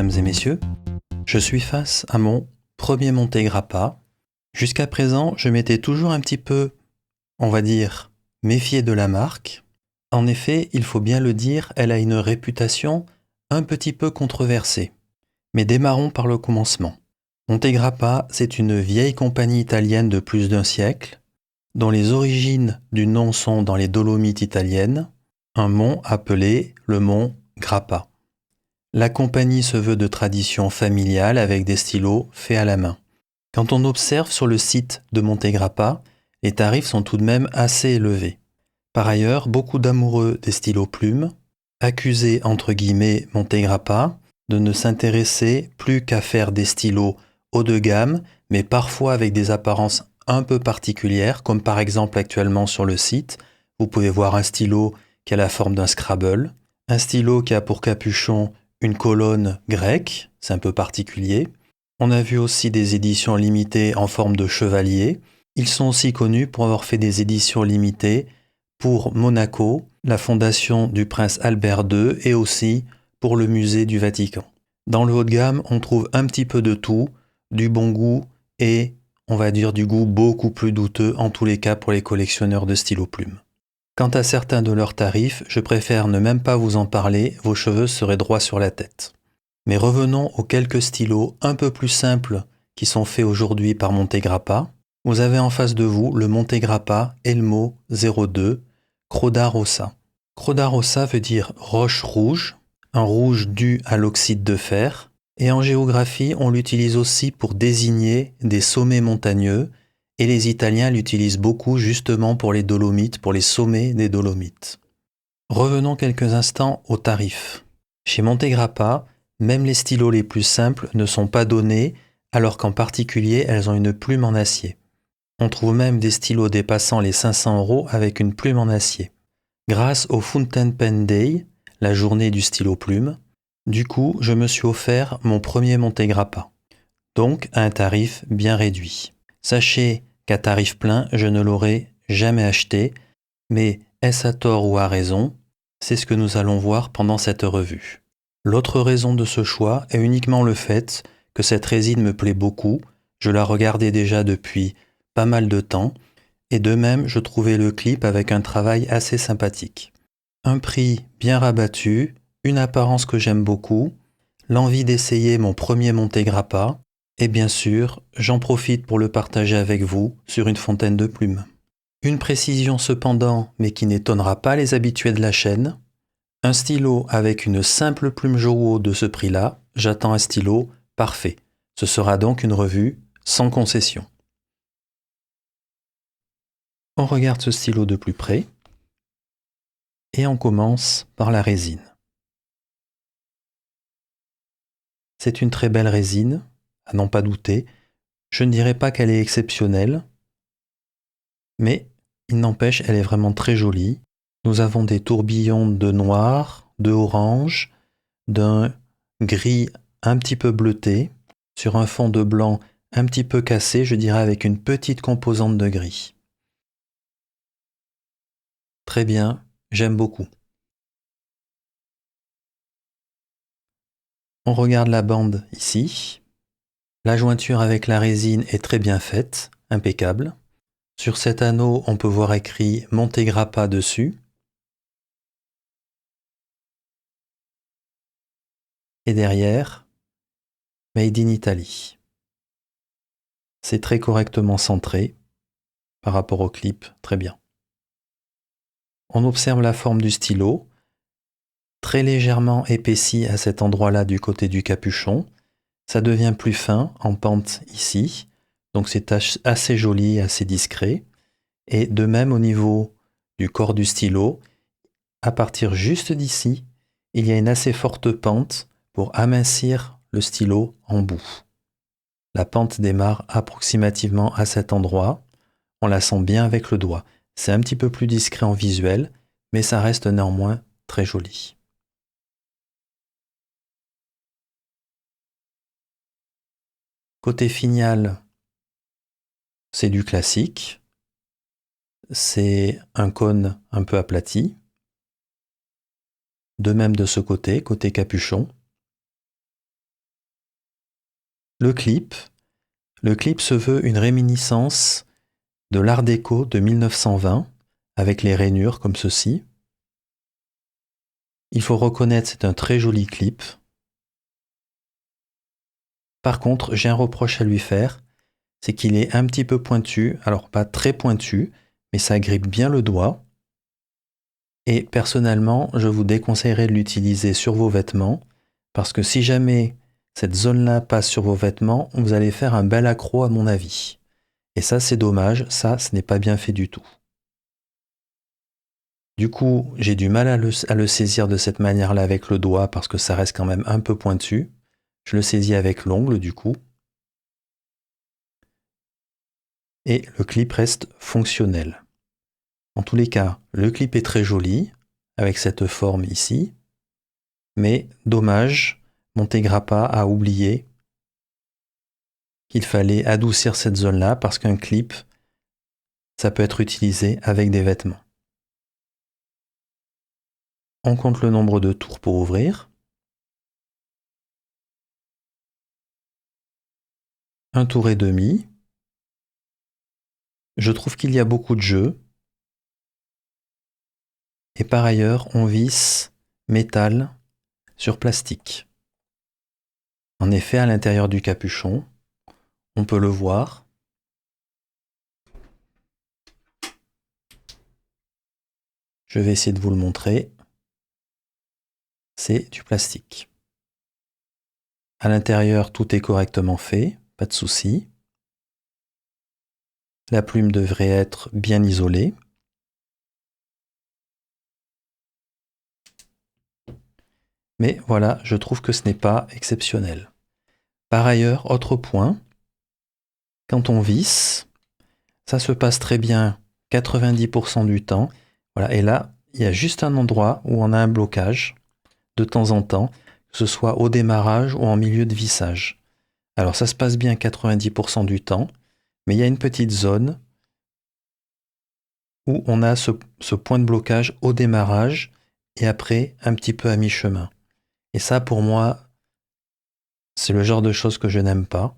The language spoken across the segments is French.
mesdames et messieurs. Je suis face à mon premier Montegrappa. Jusqu'à présent, je m'étais toujours un petit peu, on va dire, méfié de la marque. En effet, il faut bien le dire, elle a une réputation un petit peu controversée. Mais démarrons par le commencement. Montegrappa, c'est une vieille compagnie italienne de plus d'un siècle, dont les origines du nom sont dans les Dolomites italiennes, un mont appelé le mont Grappa. La compagnie se veut de tradition familiale avec des stylos faits à la main. Quand on observe sur le site de Montegrappa, les tarifs sont tout de même assez élevés. Par ailleurs, beaucoup d'amoureux des stylos plumes accusaient entre guillemets Montegrappa de ne s'intéresser plus qu'à faire des stylos haut de gamme, mais parfois avec des apparences un peu particulières, comme par exemple actuellement sur le site, vous pouvez voir un stylo qui a la forme d'un Scrabble, un stylo qui a pour capuchon une colonne grecque, c'est un peu particulier. On a vu aussi des éditions limitées en forme de chevalier. Ils sont aussi connus pour avoir fait des éditions limitées pour Monaco, la fondation du prince Albert II et aussi pour le musée du Vatican. Dans le haut de gamme, on trouve un petit peu de tout, du bon goût et, on va dire, du goût beaucoup plus douteux en tous les cas pour les collectionneurs de stylos plumes. Quant à certains de leurs tarifs, je préfère ne même pas vous en parler, vos cheveux seraient droits sur la tête. Mais revenons aux quelques stylos un peu plus simples qui sont faits aujourd'hui par Montegrappa. Vous avez en face de vous le Montegrappa Elmo 02 Croda Rossa. Croda Rossa veut dire roche rouge, un rouge dû à l'oxyde de fer, et en géographie on l'utilise aussi pour désigner des sommets montagneux, et les Italiens l'utilisent beaucoup justement pour les Dolomites, pour les sommets des Dolomites. Revenons quelques instants aux tarifs. Chez Montegrappa, même les stylos les plus simples ne sont pas donnés, alors qu'en particulier elles ont une plume en acier. On trouve même des stylos dépassant les 500 € avec une plume en acier. Grâce au Fountain Pen Day, la journée du stylo plume, du coup je me suis offert mon premier Montegrappa, donc à un tarif bien réduit. Sachez qu'à tarif plein, je ne l'aurais jamais acheté, mais est-ce à tort ou à raison? C'est ce que nous allons voir pendant cette revue. L'autre raison de ce choix est uniquement le fait que cette résine me plaît beaucoup, je la regardais déjà depuis pas mal de temps, et de même je trouvais le clip avec un travail assez sympathique. Un prix bien rabattu, une apparence que j'aime beaucoup, l'envie d'essayer mon premier Montegrappa, et bien sûr, j'en profite pour le partager avec vous sur une fontaine de plumes. Une précision cependant, mais qui n'étonnera pas les habitués de la chaîne, un stylo avec une simple plume Jowo de ce prix-là, j'attends un stylo parfait. Ce sera donc une revue sans concession. On regarde ce stylo de plus près et on commence par la résine. C'est une très belle résine, à n'en pas douter. Je ne dirais pas qu'elle est exceptionnelle, mais il n'empêche, elle est vraiment très jolie. Nous avons des tourbillons de noir, de orange, d'un gris un petit peu bleuté, sur un fond de blanc un petit peu cassé, je dirais avec une petite composante de gris. Très bien, j'aime beaucoup. On regarde la bande ici. La jointure avec la résine est très bien faite, impeccable. Sur cet anneau, on peut voir écrit Montegrappa dessus. Et derrière, Made in Italy. C'est très correctement centré par rapport au clip, très bien. On observe la forme du stylo, très légèrement épaissi à cet endroit-là du côté du capuchon. Ça devient plus fin en pente ici, donc c'est assez joli, assez discret. Et de même au niveau du corps du stylo, à partir juste d'ici, il y a une assez forte pente pour amincir le stylo en bout. La pente démarre approximativement à cet endroit. On la sent bien avec le doigt. C'est un petit peu plus discret en visuel, mais ça reste néanmoins très joli. Côté finial, c'est du classique. C'est un cône un peu aplati. De même de ce côté, côté capuchon. Le clip se veut une réminiscence de l'Art déco de 1920, avec les rainures comme ceci. Il faut reconnaître, c'est un très joli clip. Par contre, j'ai un reproche à lui faire, c'est qu'il est un petit peu pointu, alors pas très pointu, mais ça agrippe bien le doigt. Et personnellement, je vous déconseillerais de l'utiliser sur vos vêtements, parce que si jamais cette zone-là passe sur vos vêtements, vous allez faire un bel accroc à mon avis. Et ça, c'est dommage, ça, ce n'est pas bien fait du tout. Du coup, j'ai du mal à le saisir de cette manière-là avec le doigt, parce que ça reste quand même un peu pointu. Je le saisis avec l'ongle, du coup. Et le clip reste fonctionnel. En tous les cas, le clip est très joli, avec cette forme ici. Mais dommage, Montegrappa a oublié qu'il fallait adoucir cette zone-là parce qu'un clip, ça peut être utilisé avec des vêtements. On compte le nombre de tours pour ouvrir. Un tour et demi. Je trouve qu'il y a beaucoup de jeux. Et par ailleurs, on visse métal sur plastique. En effet, à l'intérieur du capuchon, on peut le voir. Je vais essayer de vous le montrer. C'est du plastique. À l'intérieur, tout est correctement fait, pas de souci. La plume devrait être bien isolée. Mais voilà, je trouve que ce n'est pas exceptionnel. Par ailleurs, autre point, quand on visse, ça se passe très bien 90% du temps. Voilà, et là, il y a juste un endroit où on a un blocage de temps en temps, que ce soit au démarrage ou en milieu de vissage. Alors ça se passe bien 90% du temps, mais il y a une petite zone où on a ce point de blocage au démarrage et après un petit peu à mi-chemin. Et ça, pour moi, c'est le genre de choses que je n'aime pas.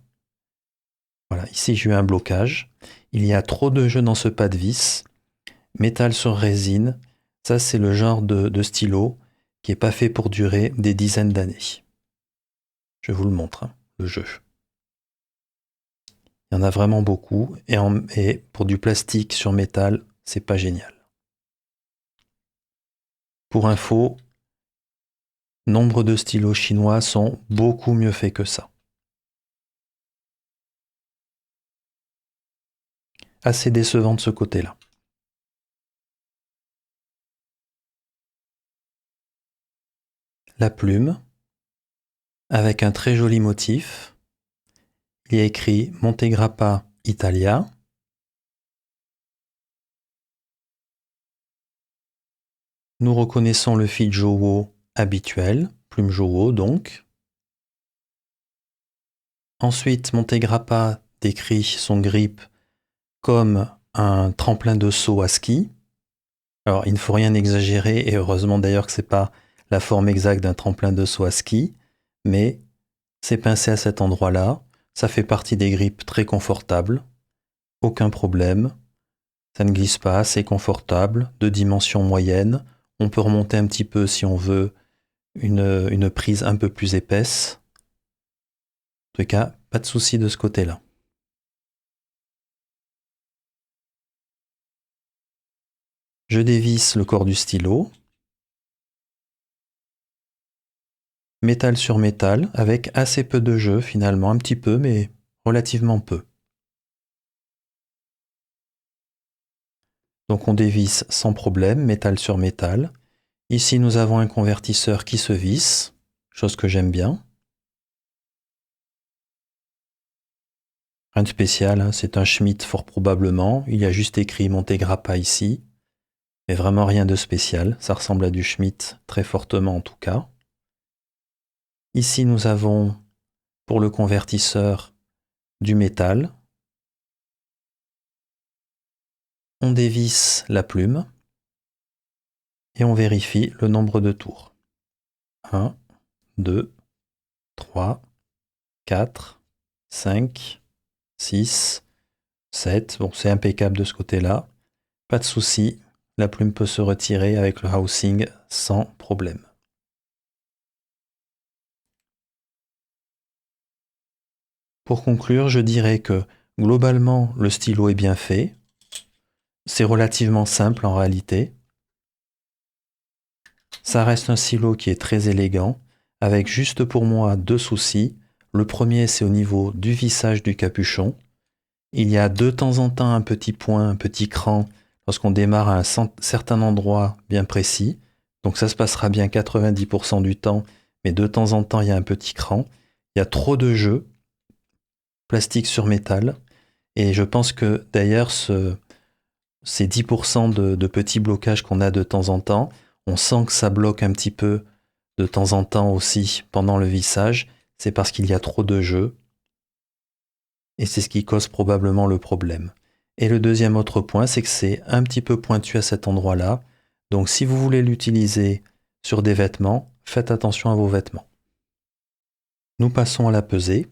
Voilà, ici j'ai eu un blocage. Il y a trop de jeux dans ce pas de vis. Métal sur résine, ça c'est le genre de stylo qui n'est pas fait pour durer des dizaines d'années. Je vous le montre, hein, le jeu. Il y en a vraiment beaucoup et pour du plastique sur métal, c'est pas génial. Pour info, nombre de stylos chinois sont beaucoup mieux faits que ça. Assez décevant de ce côté-là. La plume, avec un très joli motif. Il y a écrit Montegrappa Italia. Nous reconnaissons le fil Jowo habituel, plume Jowo donc. Ensuite, Montegrappa décrit son grip comme un tremplin de saut à ski. Alors, il ne faut rien exagérer, et heureusement d'ailleurs que ce n'est pas la forme exacte d'un tremplin de saut à ski, mais c'est pincé à cet endroit-là. Ça fait partie des grips très confortables. Aucun problème. Ça ne glisse pas, c'est confortable, de dimension moyenne. On peut remonter un petit peu si on veut une prise un peu plus épaisse. En tout cas, pas de souci de ce côté-là. Je dévisse le corps du stylo. Métal sur métal, avec assez peu de jeu finalement, un petit peu, mais relativement peu. Donc on dévisse sans problème, métal sur métal. Ici nous avons un convertisseur qui se visse, chose que j'aime bien. Rien de spécial, hein, c'est un Schmitt fort probablement, il y a juste écrit Montegrappa ici, mais vraiment rien de spécial, ça ressemble à du Schmitt très fortement en tout cas. Ici nous avons pour le convertisseur du métal. On dévisse la plume et on vérifie le nombre de tours. 1, 2, 3, 4, 5, 6, 7. Bon, c'est impeccable de ce côté-là. Pas de souci, la plume peut se retirer avec le housing sans problème. Pour conclure, je dirais que globalement, le stylo est bien fait. C'est relativement simple en réalité. Ça reste un stylo qui est très élégant, avec juste pour moi 2 soucis. Le premier, c'est au niveau du vissage du capuchon. Il y a de temps en temps un petit point, un petit cran, lorsqu'on démarre à un certain endroit bien précis. Donc ça se passera bien 90% du temps, mais de temps en temps, il y a un petit cran. Il y a trop de jeu, plastique sur métal. Et je pense que d'ailleurs, ces 10% de petits blocages qu'on a de temps en temps, on sent que ça bloque un petit peu de temps en temps aussi pendant le vissage. C'est parce qu'il y a trop de jeu. Et c'est ce qui cause probablement le problème. Et le deuxième autre point, c'est que c'est un petit peu pointu à cet endroit-là. Donc si vous voulez l'utiliser sur des vêtements, faites attention à vos vêtements. Nous passons à la pesée.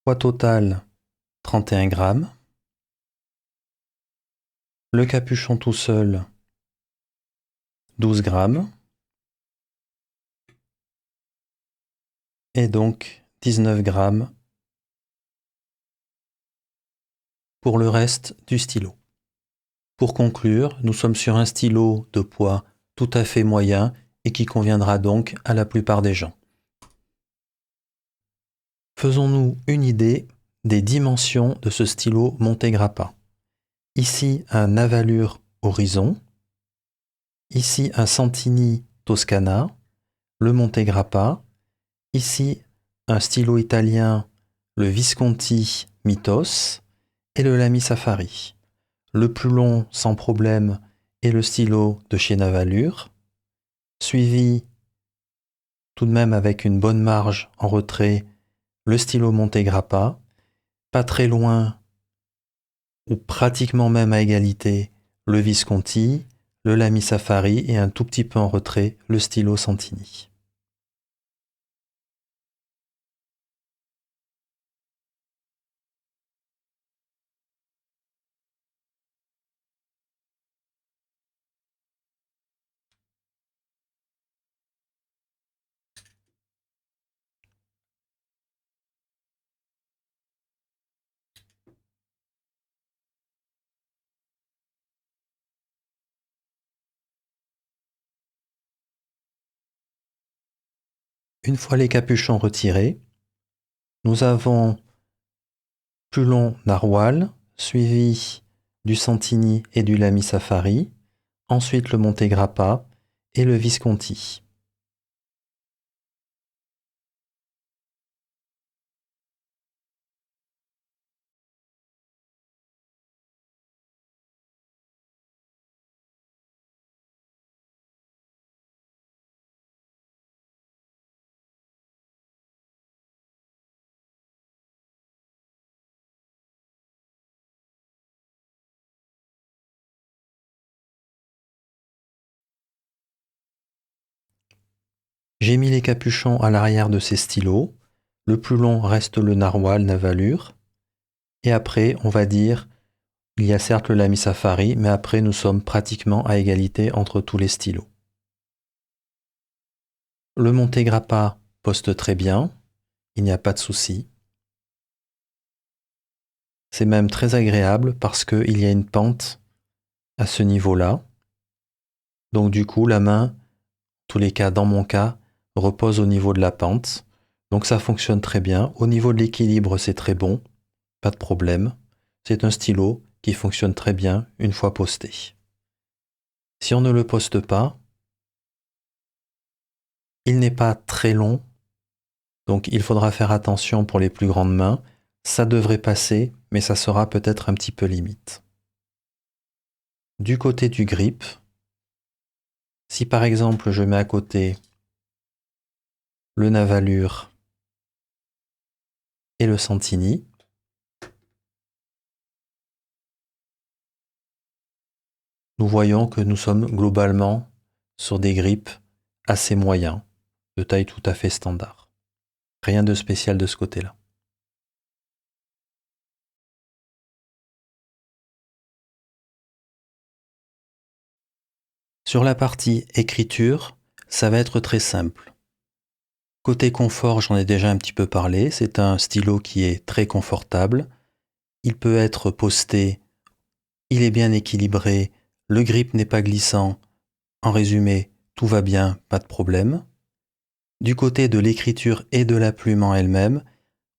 Poids total 31 grammes. Le capuchon tout seul 12 grammes. Et donc 19 grammes pour le reste du stylo. Pour conclure, nous sommes sur un stylo de poids tout à fait moyen et qui conviendra donc à la plupart des gens. Faisons-nous une idée des dimensions de ce stylo Montegrappa. Ici un Avalure Horizon, ici un Santini Toscana, le Montegrappa, ici un stylo italien, le Visconti Mythos et le Lamy Safari. Le plus long sans problème est le stylo de chez Navalure, suivi tout de même avec une bonne marge en retrait le stylo Montegrappa, pas très loin ou pratiquement même à égalité le Visconti, le Lamy Safari et un tout petit peu en retrait le stylo Santini. Une fois les capuchons retirés, nous avons plus long narwal, suivi du Santini et du Lamy Safari, ensuite le Montegrappa et le Visconti. J'ai mis les capuchons à l'arrière de ces stylos. Le plus long reste le narwal Navalure. Et après, on va dire, il y a certes le Lamy Safari, mais après nous sommes pratiquement à égalité entre tous les stylos. Le Montegrappa poste très bien, il n'y a pas de souci. C'est même très agréable parce qu'il y a une pente à ce niveau-là. Donc du coup, la main, en tous les cas, dans mon cas, repose au niveau de la pente. Donc ça fonctionne très bien. Au niveau de l'équilibre, c'est très bon, pas de problème. C'est un stylo qui fonctionne très bien une fois posté. Si on ne le poste pas, il n'est pas très long, donc il faudra faire attention pour les plus grandes mains. Ça devrait passer, mais ça sera peut-être un petit peu limite. Du côté du grip, si par exemple je mets à côté le Navalure et le Santini, nous voyons que nous sommes globalement sur des grips assez moyens, de taille tout à fait standard. Rien de spécial de ce côté-là. Sur la partie écriture, ça va être très simple. Côté confort, j'en ai déjà un petit peu parlé. C'est un stylo qui est très confortable. Il peut être posté, il est bien équilibré, le grip n'est pas glissant. En résumé, tout va bien, pas de problème. Du côté de l'écriture et de la plume en elle-même,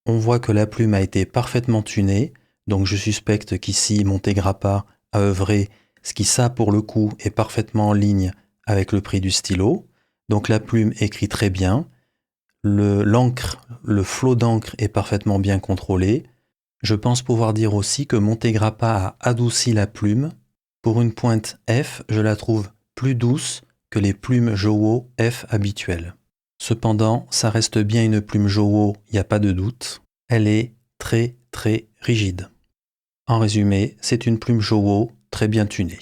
on voit que la plume a été parfaitement tunée, donc je suspecte qu'ici Montegrappa a œuvré, ce qui ça pour le coup est parfaitement en ligne avec le prix du stylo. Donc la plume écrit très bien, l'encre, le flot d'encre est parfaitement bien contrôlé. Je pense pouvoir dire aussi que Montegrappa a adouci la plume. Pour une pointe F, je la trouve plus douce que les plumes Jowo F habituelles. Cependant, ça reste bien une plume Jowo, il n'y a pas de doute. Elle est très très rigide. En résumé, c'est une plume Jowo très bien tunée.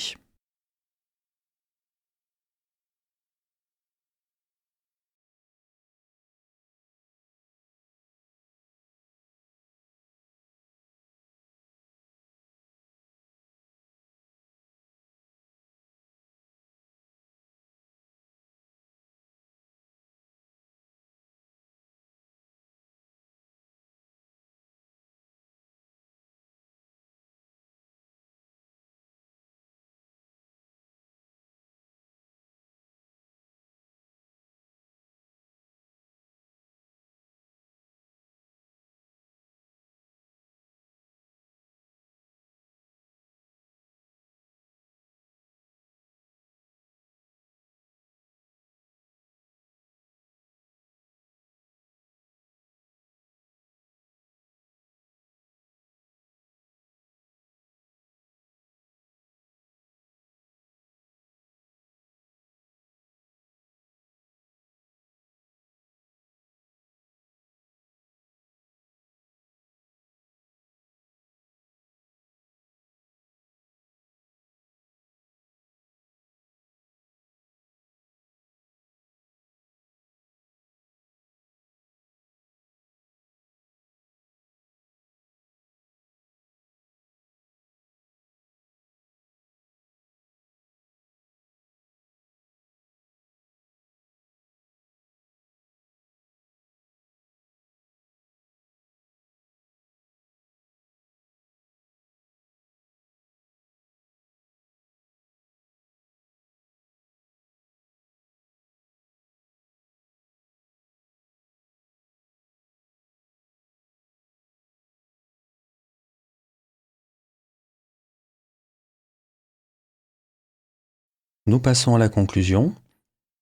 Nous passons à la conclusion.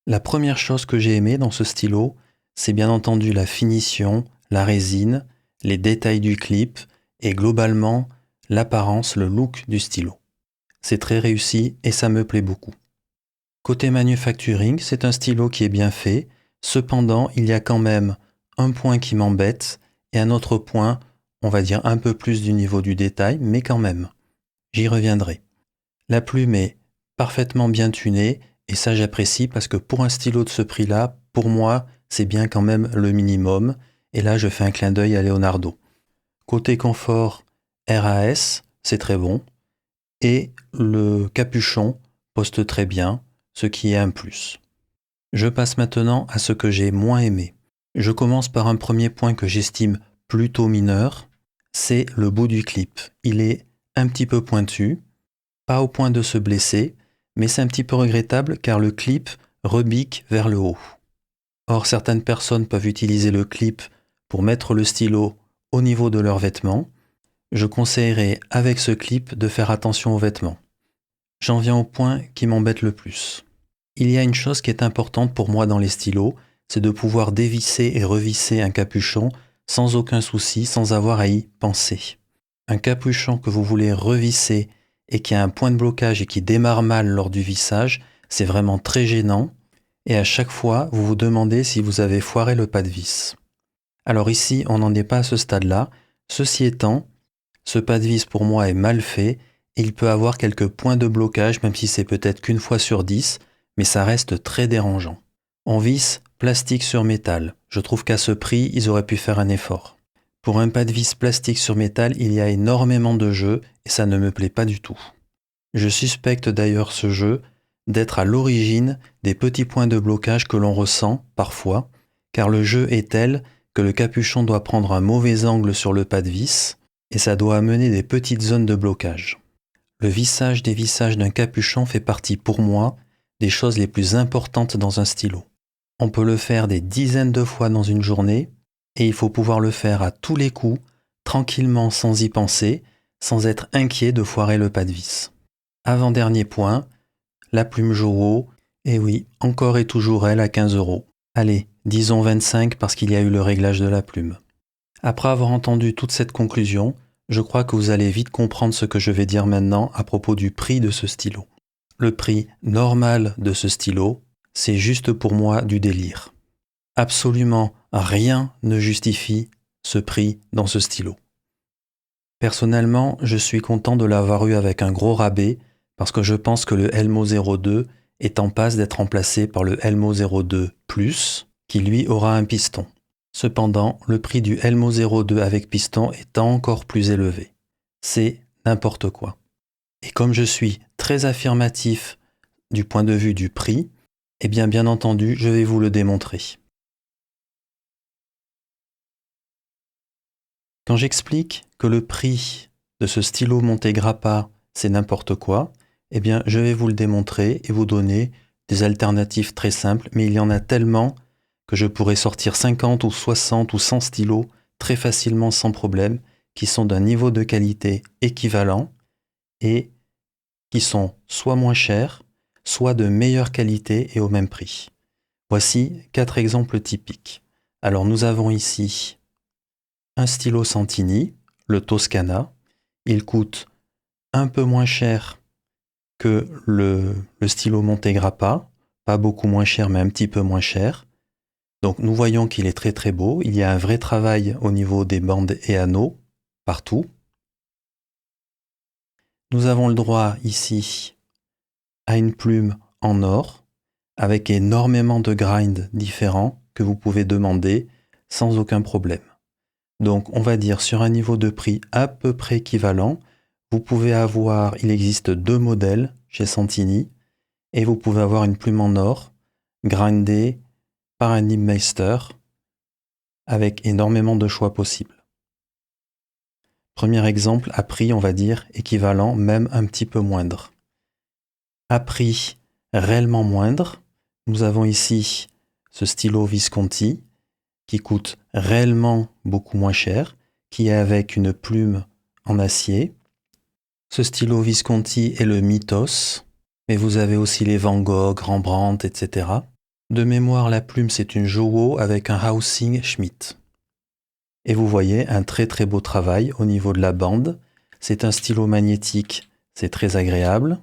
La première chose que j'ai aimée dans ce stylo, c'est bien entendu la finition, la résine, les détails du clip et globalement l'apparence, le look du stylo. C'est très réussi et ça me plaît beaucoup. Côté manufacturing, c'est un stylo qui est bien fait, cependant il y a quand même un point qui m'embête et un autre point, on va dire un peu plus du niveau du détail, mais quand même. J'y reviendrai. La plume est parfaitement bien tunée et ça j'apprécie parce que pour un stylo de ce prix-là, pour moi, c'est bien quand même le minimum. Et là, je fais un clin d'œil à Leonardo. Côté confort, RAS, c'est très bon. Et le capuchon poste très bien, ce qui est un plus. Je passe maintenant à ce que j'ai moins aimé. Je commence par un premier point que j'estime plutôt mineur, c'est le bout du clip. Il est un petit peu pointu, pas au point de se blesser, mais c'est un petit peu regrettable car le clip rebique vers le haut. Or, certaines personnes peuvent utiliser le clip pour mettre le stylo au niveau de leurs vêtements. Je conseillerais avec ce clip de faire attention aux vêtements. J'en viens au point qui m'embête le plus. Il y a une chose qui est importante pour moi dans les stylos, c'est de pouvoir dévisser et revisser un capuchon sans aucun souci, sans avoir à y penser. Un capuchon que vous voulez revisser et qui a un point de blocage et qui démarre mal lors du vissage, c'est vraiment très gênant. Et à chaque fois, vous vous demandez si vous avez foiré le pas de vis. Alors ici, on n'en est pas à ce stade-là. Ceci étant, ce pas de vis pour moi est mal fait et il peut avoir quelques points de blocage, même si c'est peut-être qu'une fois sur 10, mais ça reste très dérangeant. On visse plastique sur métal. Je trouve qu'à ce prix, ils auraient pu faire un effort. Pour un pas de vis plastique sur métal, il y a énormément de jeux et ça ne me plaît pas du tout. Je suspecte d'ailleurs ce jeu d'être à l'origine des petits points de blocage que l'on ressent parfois, car le jeu est tel que le capuchon doit prendre un mauvais angle sur le pas de vis et ça doit amener des petites zones de blocage. Le vissage des vissages d'un capuchon fait partie pour moi des choses les plus importantes dans un stylo. On peut le faire des dizaines de fois dans une journée et il faut pouvoir le faire à tous les coups, tranquillement sans y penser, sans être inquiet de foirer le pas de vis. Avant-dernier point, la plume Jowo, et oui, encore et toujours elle à 15 €. Allez, disons 25 parce qu'il y a eu le réglage de la plume. Après avoir entendu toute cette conclusion, je crois que vous allez vite comprendre ce que je vais dire maintenant à propos du prix de ce stylo. Le prix normal de ce stylo, c'est juste pour moi du délire. Absolument rien ne justifie ce prix dans ce stylo. Personnellement, je suis content de l'avoir eu avec un gros rabais parce que je pense que le Elmo 02 est en passe d'être remplacé par le Elmo 02 Plus qui lui aura un piston. Cependant, le prix du Elmo 02 avec piston est encore plus élevé. C'est n'importe quoi. Et comme je suis très affirmatif du point de vue du prix, eh bien entendu, je vais vous le démontrer. Quand j'explique que le prix de ce stylo Montegrappa, c'est n'importe quoi, eh bien je vais vous le démontrer et vous donner des alternatives très simples, mais il y en a tellement que je pourrais sortir 50 ou 60 ou 100 stylos très facilement sans problème, qui sont d'un niveau de qualité équivalent et qui sont soit moins chers, soit de meilleure qualité et au même prix. Voici 4 exemples typiques. Alors nous avons ici un stylo Santini, le Toscana. Il coûte un peu moins cher que le stylo Montegrappa, pas beaucoup moins cher mais un petit peu moins cher. Donc nous voyons qu'il est très très beau, il y a un vrai travail au niveau des bandes et anneaux, partout. Nous avons le droit ici à une plume en or, avec énormément de grinds différents que vous pouvez demander sans aucun problème. Donc on va dire sur un niveau de prix à peu près équivalent, vous pouvez avoir, il existe 2 modèles chez Santini, et vous pouvez avoir une plume en or, grindée par un Nibmeister, avec énormément de choix possibles. Premier exemple, à prix, on va dire, équivalent, même un petit peu moindre. À prix réellement moindre, nous avons ici ce stylo Visconti, qui coûte réellement beaucoup moins cher, qui est avec une plume en acier. Ce stylo Visconti est le Mythos, mais vous avez aussi les Van Gogh, Rembrandt, etc. De mémoire, la plume, c'est une Jowo avec un housing Schmidt. Et vous voyez un très très beau travail au niveau de la bande. C'est un stylo magnétique, c'est très agréable.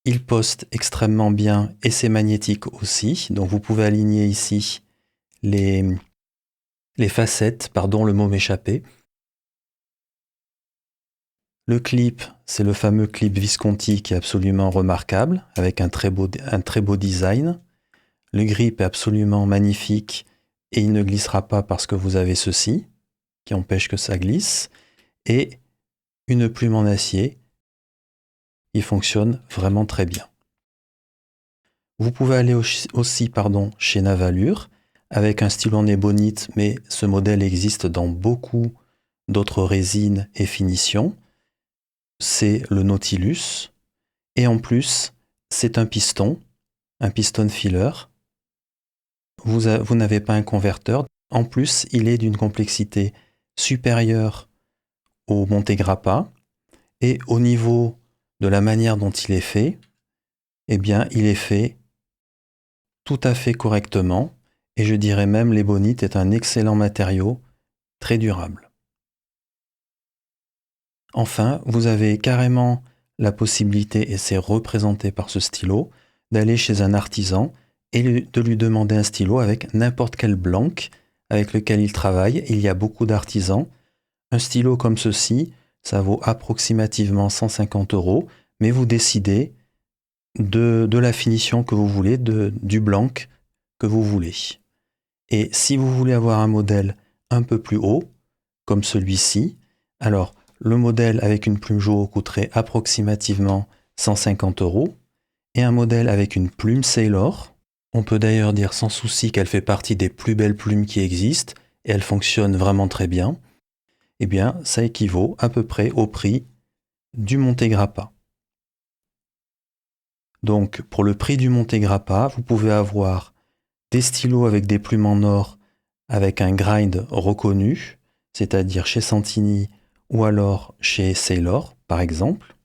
Il poste extrêmement bien et c'est magnétique aussi. Donc vous pouvez aligner ici les facettes, pardon, le mot m'échappait. Le clip, c'est le fameux clip Visconti qui est absolument remarquable, avec un très beau design. Le grip est absolument magnifique et il ne glissera pas parce que vous avez ceci, qui empêche que ça glisse. Et une plume en acier, il fonctionne vraiment très bien. Vous pouvez aller aussi chez Navalure, avec un stylo en ébonite, mais ce modèle existe dans beaucoup d'autres résines et finitions. C'est le Nautilus, et en plus, c'est un piston filler. Vous n'avez pas un converteur. En plus, il est d'une complexité supérieure au Montegrappa, et au niveau de la manière dont il est fait, eh bien, il est fait tout à fait correctement, et je dirais même l'ébonite est un excellent matériau, très durable. Enfin, vous avez carrément la possibilité, et c'est représenté par ce stylo, d'aller chez un artisan et de lui demander un stylo avec n'importe quel blanc avec lequel il travaille. Il y a beaucoup d'artisans. Un stylo comme ceci, ça vaut approximativement 150 €, mais vous décidez de la finition que vous voulez, du blanc que vous voulez. Et si vous voulez avoir un modèle un peu plus haut, comme celui-ci, alors le modèle avec une plume Jowo coûterait approximativement 150 € et un modèle avec une plume Sailor, on peut d'ailleurs dire sans souci qu'elle fait partie des plus belles plumes qui existent et elle fonctionne vraiment très bien, eh bien ça équivaut à peu près au prix du Montegrappa. Donc pour le prix du Montegrappa, vous pouvez avoir des stylos avec des plumes en or avec un grind reconnu, c'est-à-dire chez Santini ou alors chez Sailor par exemple.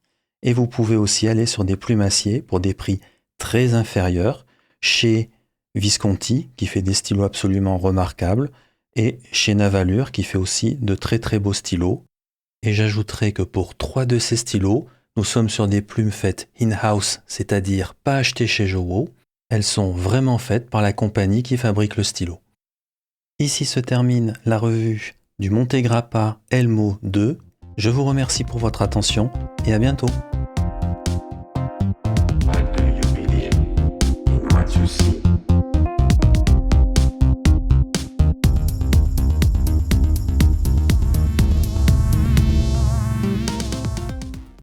Et vous pouvez aussi aller sur des plumes acier pour des prix très inférieurs chez Visconti qui fait des stylos absolument remarquables et chez Navalure qui fait aussi de très très beaux stylos. Et j'ajouterai que pour 3 de ces stylos, nous sommes sur des plumes faites in-house, c'est-à-dire pas achetées chez Jowo. Elles sont vraiment faites par la compagnie qui fabrique le stylo. Ici se termine la revue du Montegrappa Elmo 2. Je vous remercie pour votre attention et à bientôt.